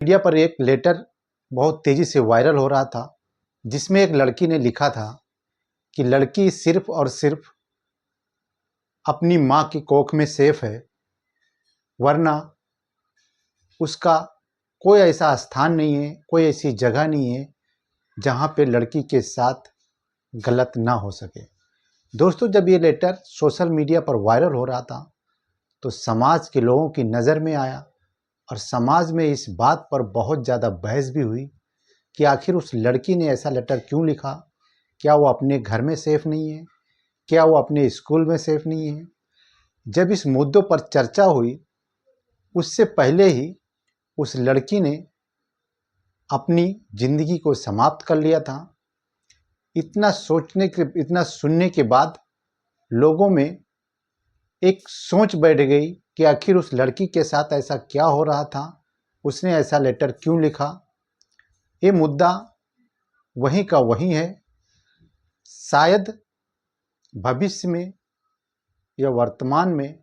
Media पर एक letter बहुत तेज़ी से वायरल हो रहा था, जिसमें एक लड़की ने लिखा था कि लड़की सिर्फ़ और सिर्फ़ अपनी माँ की कोख में सेफ़ है, वरना उसका कोई ऐसा स्थान नहीं है, कोई ऐसी जगह नहीं है, जहाँ पे लड़की के साथ गलत ना हो सके। दोस्तों, जब ये लेटर सोशल मीडिया पर वायरल हो रहा था, तो समाज के लोगों की नज़र में आया और समाज में इस बात पर बहुत ज़्यादा बहस भी हुई कि आखिर उस लड़की ने ऐसा लेटर क्यों लिखा? क्या वो अपने घर में सेफ़ नहीं है? क्या वो अपने स्कूल में सेफ़ नहीं है? जब इस मुद्दों पर चर्चा हुई, उससे पहले ही उस लड़की ने अपनी ज़िंदगी को समाप्त कर लिया था। इतना सुनने के बाद लोगों में एक सोच बैठ गई कि आखिर उस लड़की के साथ ऐसा क्या हो रहा था? उसने ऐसा लेटर क्यों लिखा? ये मुद्दा वहीं का वहीं है। शायद भविष्य में या वर्तमान में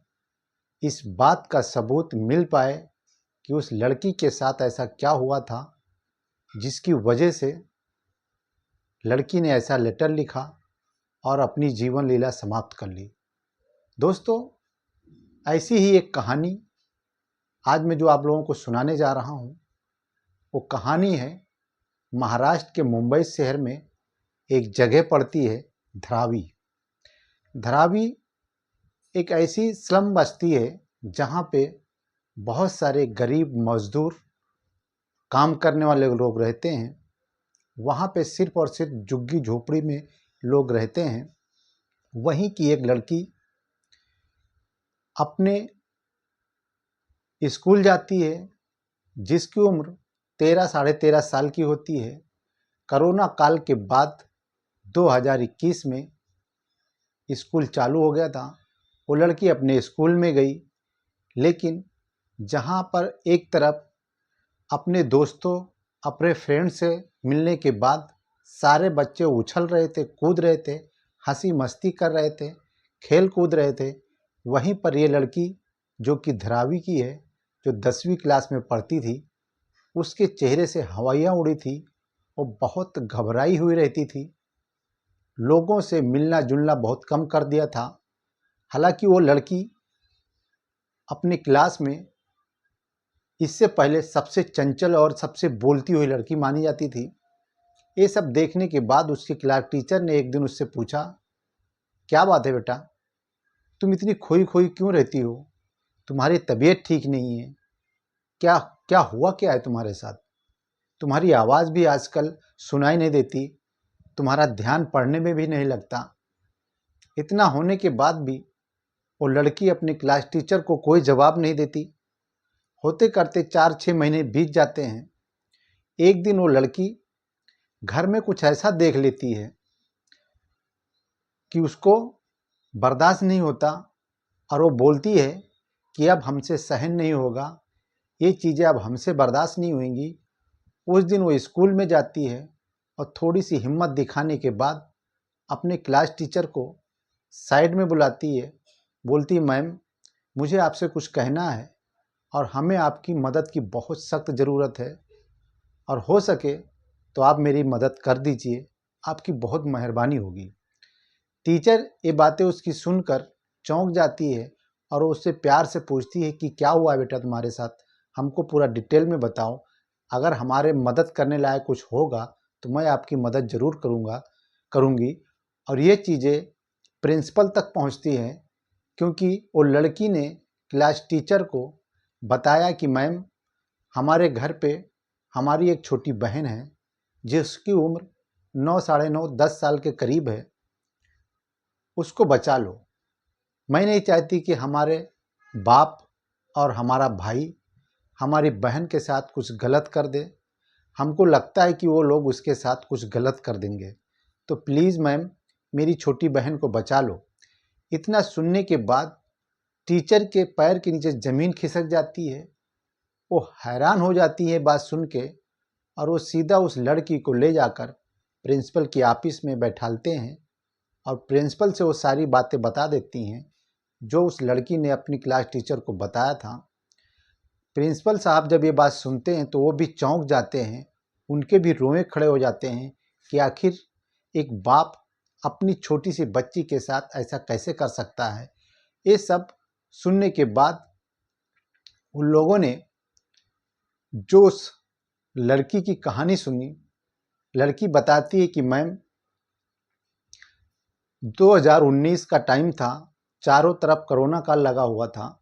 इस बात का सबूत मिल पाए कि उस लड़की के साथ ऐसा क्या हुआ था, जिसकी वजह से लड़की ने ऐसा लेटर लिखा और अपनी जीवन लीला समाप्त कर ली। दोस्तों, ऐसी ही एक कहानी आज मैं जो आप लोगों को सुनाने जा रहा हूँ, वो कहानी है महाराष्ट्र के मुंबई शहर में एक जगह पड़ती है धारावी। धारावी एक ऐसी स्लम बस्ती है जहाँ पे बहुत सारे गरीब मजदूर काम करने वाले लोग रहते हैं। वहाँ पे सिर्फ और सिर्फ झुग्गी झोपड़ी में लोग रहते हैं। वहीं की एक लड़की अपने स्कूल जाती है, जिसकी उम्र 13 साढ़े 13 साल की होती है। कोरोना काल के बाद 2021 में स्कूल चालू हो गया था। वो लड़की अपने स्कूल में गई, लेकिन जहाँ पर एक तरफ अपने दोस्तों, अपने फ्रेंड से मिलने के बाद सारे बच्चे उछल रहे थे, कूद रहे थे, हंसी मस्ती कर रहे थे, खेल कूद रहे थे, वहीं पर ये लड़की जो कि धारावी की है, जो 10वीं क्लास में पढ़ती थी, उसके चेहरे से हवाइयाँ उड़ी थी। वो बहुत घबराई हुई रहती थी, लोगों से मिलना जुलना बहुत कम कर दिया था। हालांकि वो लड़की अपनी क्लास में इससे पहले सबसे चंचल और सबसे बोलती हुई लड़की मानी जाती थी। ये सब देखने के बाद उसकी क्लास टीचर ने एक दिन उससे पूछा, क्या बात है बेटा, तुम इतनी खोई खोई क्यों रहती हो? तुम्हारी तबीयत ठीक नहीं है क्या? क्या हुआ, क्या है तुम्हारे साथ? तुम्हारी आवाज़ भी आजकल सुनाई नहीं देती, तुम्हारा ध्यान पढ़ने में भी नहीं लगता। इतना होने के बाद भी वो लड़की अपनी क्लास टीचर को कोई जवाब नहीं देती। होते करते 4-6 महीने बीत जाते हैं। एक दिन वो लड़की घर में कुछ ऐसा देख लेती है कि उसको बर्दाश्त नहीं होता और वो बोलती है कि अब हमसे सहन नहीं होगा, ये चीज़ें अब हमसे बर्दाश्त नहीं होंगी। उस दिन वो स्कूल में जाती है और थोड़ी सी हिम्मत दिखाने के बाद अपने क्लास टीचर को साइड में बुलाती है। बोलती, मैम, मुझे आपसे कुछ कहना है और हमें आपकी मदद की बहुत सख्त ज़रूरत है, और हो सके तो आप मेरी मदद कर दीजिए, आपकी बहुत मेहरबानी होगी। टीचर ये बातें उसकी सुनकर चौंक जाती है और वो उससे प्यार से पूछती है कि क्या हुआ बेटा तुम्हारे साथ, हमको पूरा डिटेल में बताओ। अगर हमारे मदद करने लायक कुछ होगा तो मैं आपकी मदद ज़रूर करूँगी। और ये चीज़ें प्रिंसिपल तक पहुँचती हैं, क्योंकि वो लड़की ने क्लास टीचर को बताया कि मैम, हमारे घर पे हमारी एक छोटी बहन है जिसकी उम्र 9 साढ़े 9 10 साल के करीब है, उसको बचा लो। मैं नहीं चाहती कि हमारे बाप और हमारा भाई हमारी बहन के साथ कुछ गलत कर दे। हमको लगता है कि वो लोग उसके साथ कुछ गलत कर देंगे, तो प्लीज़ मैम, मेरी छोटी बहन को बचा लो। इतना सुनने के बाद टीचर के पैर के नीचे ज़मीन खिसक जाती है। वो हैरान हो जाती है बात सुन के, और वो सीधा उस लड़की को ले जाकर प्रिंसिपल की ऑफिस में बैठालते हैं और प्रिंसिपल से वो सारी बातें बता देती हैं जो उस लड़की ने अपनी क्लास टीचर को बताया था। प्रिंसिपल साहब जब ये बात सुनते हैं तो वो भी चौंक जाते हैं, उनके भी रोए खड़े हो जाते हैं कि आखिर एक बाप अपनी छोटी सी बच्ची के साथ ऐसा कैसे कर सकता है। ये सब सुनने के बाद उन लोगों ने जो उस लड़की की कहानी सुनी, लड़की बताती है कि मैम 2019 का टाइम था, चारों तरफ कोरोना काल लगा हुआ था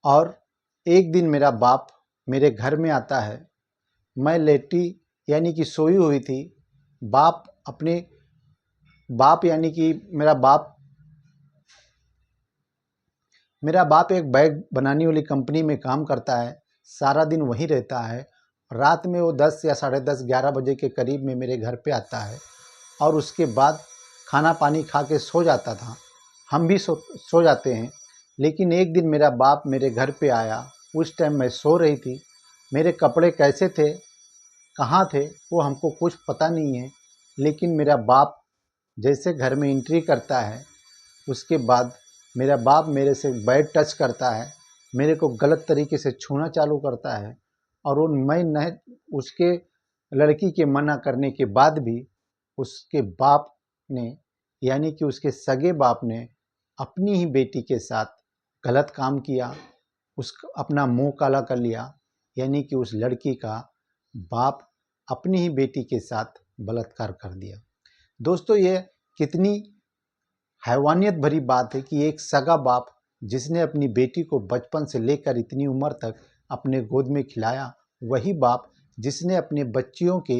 और एक दिन मेरा बाप मेरे घर में आता है। मैं लेटी यानी कि सोई हुई थी। बाप यानी कि मेरा बाप एक बैग बनाने वाली कंपनी में काम करता है, सारा दिन वहीं रहता है। रात में वो 10 या 10:30 11 बजे के करीब में मेरे घर पे आता है और उसके बाद खाना पानी खा के सो जाता था। हम भी सो जाते हैं। लेकिन एक दिन मेरा बाप मेरे घर पे आया। उस टाइम मैं सो रही थी। मेरे कपड़े कैसे थे, कहाँ थे, वो हमको कुछ पता नहीं है। लेकिन मेरा बाप जैसे घर में एंट्री करता है, उसके बाद मेरा बाप मेरे से बैड टच करता है, मेरे को गलत तरीके से छूना चालू करता है। और उसके लड़की के मना करने के बाद भी उसके बाप ने यानी कि उसके सगे बाप ने अपनी ही बेटी के साथ गलत काम किया, अपना मुंह काला कर लिया। यानी कि उस लड़की का बाप अपनी ही बेटी के साथ बलात्कार कर दिया। दोस्तों, ये कितनी हैवानियत भरी बात है कि एक सगा बाप जिसने अपनी बेटी को बचपन से लेकर इतनी उम्र तक अपने गोद में खिलाया, वही बाप जिसने अपने बच्चियों के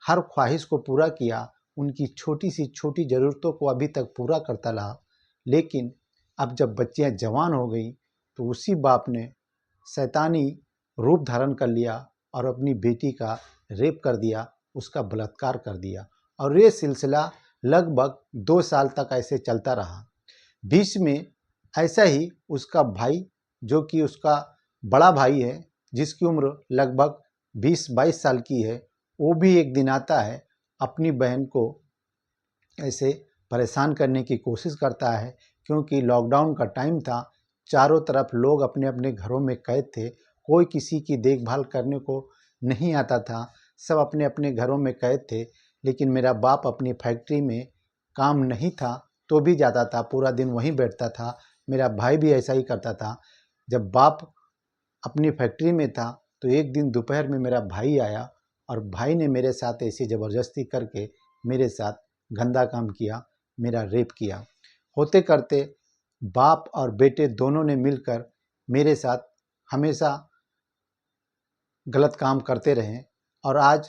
हर ख्वाहिश को पूरा किया, उनकी छोटी सी छोटी ज़रूरतों को अभी तक पूरा करता रहा। लेकिन अब जब बच्चियां जवान हो गई तो उसी बाप ने शैतानी रूप धारण कर लिया और अपनी बेटी का रेप कर दिया, उसका बलात्कार कर दिया। और ये सिलसिला लगभग 2 साल तक ऐसे चलता रहा। बीच में ऐसा ही उसका भाई, जो कि उसका बड़ा भाई है, जिसकी उम्र लगभग 20-22 साल की है, वो भी एक दिन आता है, अपनी बहन को ऐसे परेशान करने की कोशिश करता है। क्योंकि लॉकडाउन का टाइम था, चारों तरफ लोग अपने अपने घरों में कैद थे, कोई किसी की देखभाल करने को नहीं आता था, सब अपने अपने घरों में कैद थे। लेकिन मेरा बाप अपनी फैक्ट्री में काम नहीं था तो भी जाता था, पूरा दिन वहीं बैठता था। मेरा भाई भी ऐसा ही करता था। जब बाप अपनी फैक्ट्री में था तो एक दिन दोपहर में मेरा भाई आया और भाई ने मेरे साथ ऐसी ज़बरदस्ती करके मेरे साथ गंदा काम किया, मेरा रेप किया। होते करते बाप और बेटे दोनों ने मिलकर मेरे साथ हमेशा गलत काम करते रहे और आज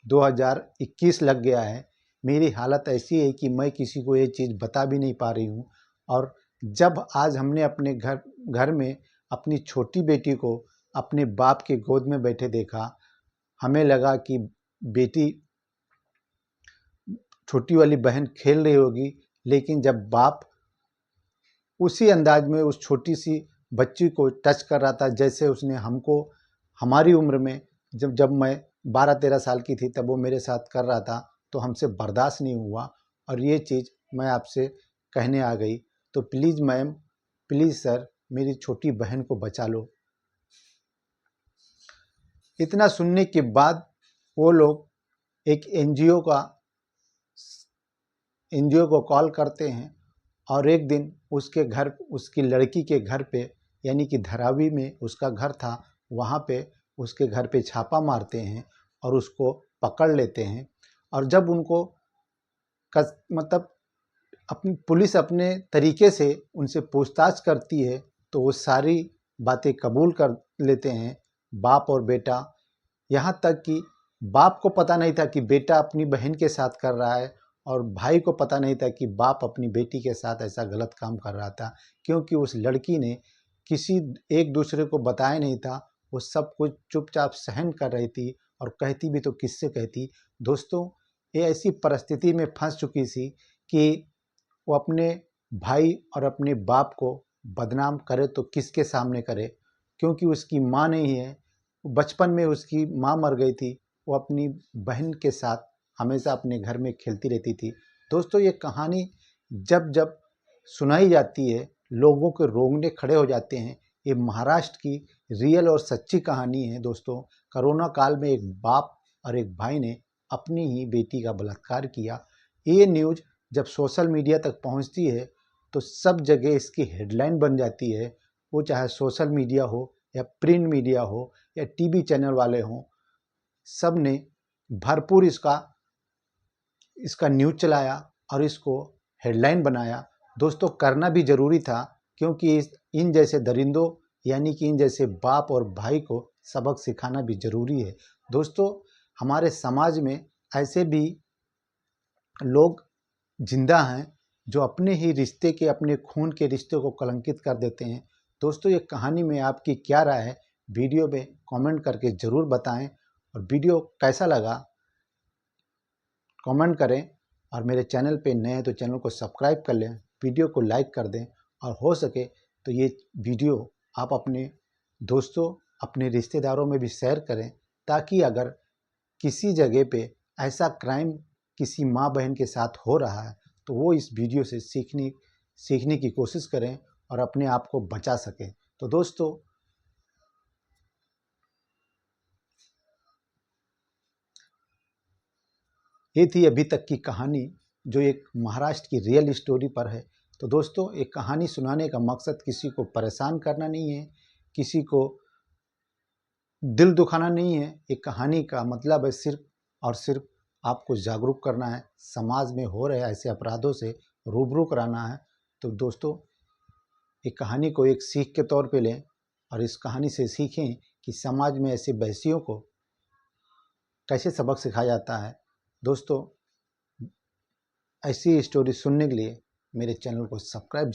2021 लग गया है। मेरी हालत ऐसी है कि मैं किसी को ये चीज़ बता भी नहीं पा रही हूँ। और जब आज हमने अपने घर में अपनी छोटी बेटी को अपने बाप के गोद में बैठे देखा, हमें लगा कि बेटी, छोटी वाली बहन खेल रही होगी। लेकिन जब बाप उसी अंदाज में उस छोटी सी बच्ची को टच कर रहा था जैसे उसने हमको हमारी उम्र में, जब मैं 12-13 साल की थी, तब वो मेरे साथ कर रहा था, तो हमसे बर्दाश्त नहीं हुआ और ये चीज़ मैं आपसे कहने आ गई। तो प्लीज़ मैम, प्लीज़ सर, मेरी छोटी बहन को बचा लो। इतना सुनने के बाद वो लोग एक एनजीओ को कॉल करते हैं और एक दिन उसकी लड़की के घर पे, यानी कि धारावी में उसका घर था, वहाँ पे उसके घर पे छापा मारते हैं और उसको पकड़ लेते हैं। और जब उनको अपनी पुलिस अपने तरीके से उनसे पूछताछ करती है तो वो सारी बातें कबूल कर लेते हैं, बाप और बेटा। यहाँ तक कि बाप को पता नहीं था कि बेटा अपनी बहन के साथ कर रहा है और भाई को पता नहीं था कि बाप अपनी बेटी के साथ ऐसा गलत काम कर रहा था। क्योंकि उस लड़की ने किसी एक दूसरे को बताया नहीं था, वो सब कुछ चुपचाप सहन कर रही थी और कहती भी तो किससे कहती। दोस्तों, ये ऐसी परिस्थिति में फंस चुकी थी कि वो अपने भाई और अपने बाप को बदनाम करे तो किसके सामने करे, क्योंकि उसकी माँ नहीं है। बचपन में उसकी माँ मर गई थी, वो अपनी बहन के साथ हमेशा अपने घर में खेलती रहती थी। दोस्तों, ये कहानी जब जब सुनाई जाती है, लोगों के रोंगटे खड़े हो जाते हैं ये महाराष्ट्र की रियल और सच्ची कहानी है दोस्तों। कोरोना काल में एक बाप और एक भाई ने अपनी ही बेटी का बलात्कार किया। ये न्यूज़ जब सोशल मीडिया तक पहुंचती है तो सब जगह इसकी हेडलाइन बन जाती है। वो चाहे सोशल मीडिया हो या प्रिंट मीडिया हो या टीवी चैनल वाले हों, सब ने भरपूर इसका न्यूज़ चलाया और इसको हेडलाइन बनाया। दोस्तों करना भी ज़रूरी था, क्योंकि इन जैसे दरिंदों यानी कि इन जैसे बाप और भाई को सबक सिखाना भी ज़रूरी है। दोस्तों हमारे समाज में ऐसे भी लोग जिंदा हैं जो अपने ही रिश्ते के, अपने खून के रिश्ते को कलंकित कर देते हैं। दोस्तों ये कहानी में आपकी क्या राय है, वीडियो में कमेंट करके ज़रूर बताएं। और वीडियो कैसा लगा कमेंट करें, और मेरे चैनल पे नए हैं तो चैनल को सब्सक्राइब कर लें, वीडियो को लाइक कर दें, और हो सके तो ये वीडियो आप अपने दोस्तों, अपने रिश्तेदारों में भी शेयर करें, ताकि अगर किसी जगह पे ऐसा क्राइम किसी माँ बहन के साथ हो रहा है तो वो इस वीडियो से सीखने की कोशिश करें और अपने आप को बचा सकें। तो दोस्तों ये थी अभी तक की कहानी, जो एक महाराष्ट्र की रियल स्टोरी पर है। तो दोस्तों एक कहानी सुनाने का मकसद किसी को परेशान करना नहीं है, किसी को दिल दुखाना नहीं है। एक कहानी का मतलब है सिर्फ और सिर्फ आपको जागरूक करना है, समाज में हो रहे ऐसे अपराधों से रूबरू कराना है। तो दोस्तों एक कहानी को एक सीख के तौर पे लें और इस कहानी से सीखें कि समाज में ऐसे बहसियों को कैसे सबक सिखाया जाता है। दोस्तों ऐसी स्टोरी सुनने के लिए मेरे चैनल को सब्सक्राइब